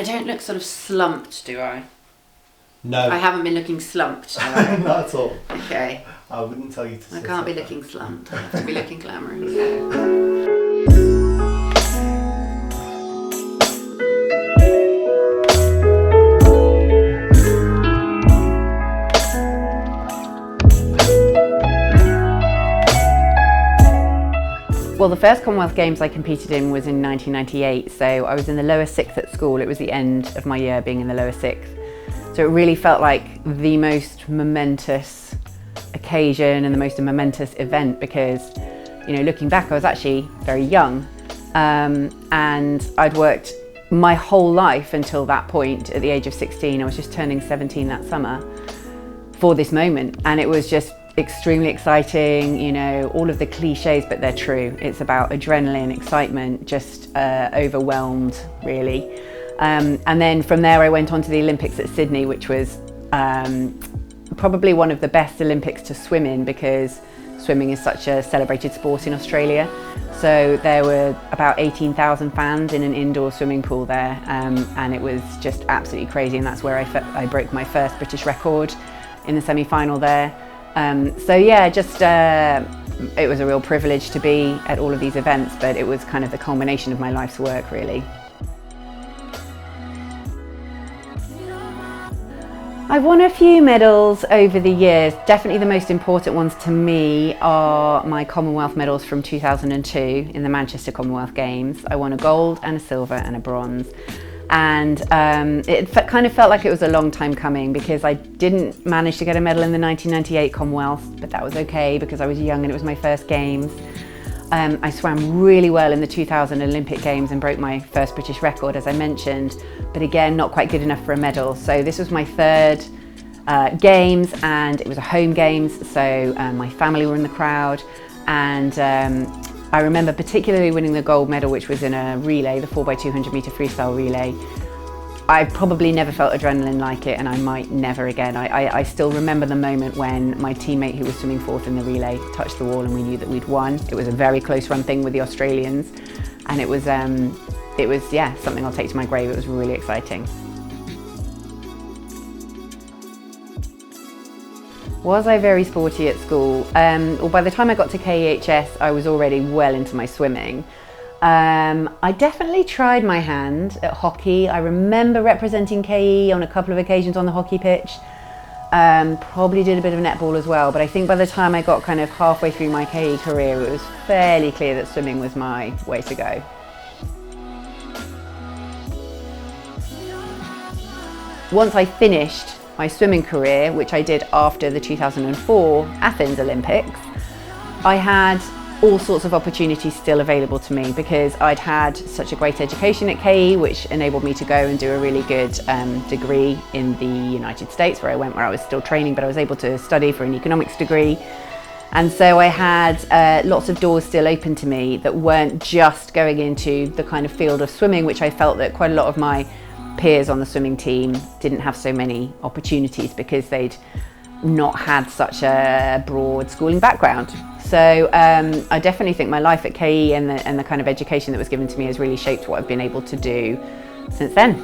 I don't look sort of slumped, do I? No. I haven't been looking slumped, have I? Not at all. Okay. I wouldn't tell you to I sit can't be up. looking slumped. I have to be looking glamorous. Well, the first Commonwealth Games I competed in was in 1998, so I was in the lower sixth at school. It was the end of my year being in the lower sixth. So it really felt like the most momentous occasion and the most momentous event because, you know, looking back, I was actually very young. And I'd worked my whole life until that point. At the age of 16, I was just turning 17 that summer for this moment. And it was just extremely exciting, you know, all of the cliches, but they're true. It's about adrenaline, excitement, just overwhelmed, really. And then from there I went on to the Olympics at Sydney, which was probably one of the best Olympics to swim in because swimming is such a celebrated sport in Australia. So there were about 18,000 fans in an indoor swimming pool there, and it was just absolutely crazy, and that's where I broke my first British record in the semi-final there. So yeah, just it was a real privilege to be at all of these events, but it was kind of the culmination of my life's work, really. I've won a few medals over the years. Definitely the most important ones to me are my Commonwealth medals from 2002 in the Manchester Commonwealth Games. I won a gold and a silver and a bronze. And it kind of felt like it was a long time coming because I didn't manage to get a medal in the 1998 Commonwealth, but that was okay because I was young and it was my first games. I swam really well in the 2000 Olympic Games and broke my first British record, as I mentioned, but again, not quite good enough for a medal. So this was my third games, and it was a home games, so my family were in the crowd, and I remember particularly winning the gold medal, which was in a relay, the 4x200 metre freestyle relay. I probably never felt adrenaline like it, and I might never again. I still remember the moment when my teammate who was swimming fourth in the relay touched the wall and we knew that we'd won. It was a very close run thing with the Australians, and it was yeah, something I'll take to my grave. It was really exciting. Was I very sporty at school? Well, by the time I got to KEHS, I was already well into my swimming. I definitely tried my hand at hockey. I remember representing KE on a couple of occasions on the hockey pitch. Probably did a bit of netball as well, but I think by the time I got kind of halfway through my KE career, it was fairly clear that swimming was my way to go. Once I finished my swimming career, which I did after the 2004 Athens Olympics, I had all sorts of opportunities still available to me because I'd had such a great education at KE, which enabled me to go and do a really good degree in the United States, where I was still training, but I was able to study for an economics degree. And so I had lots of doors still open to me that weren't just going into the kind of field of swimming, which I felt that quite a lot of my peers on the swimming team didn't have so many opportunities because they'd not had such a broad schooling background. So I definitely think my life at KE and the kind of education that was given to me has really shaped what I've been able to do since then.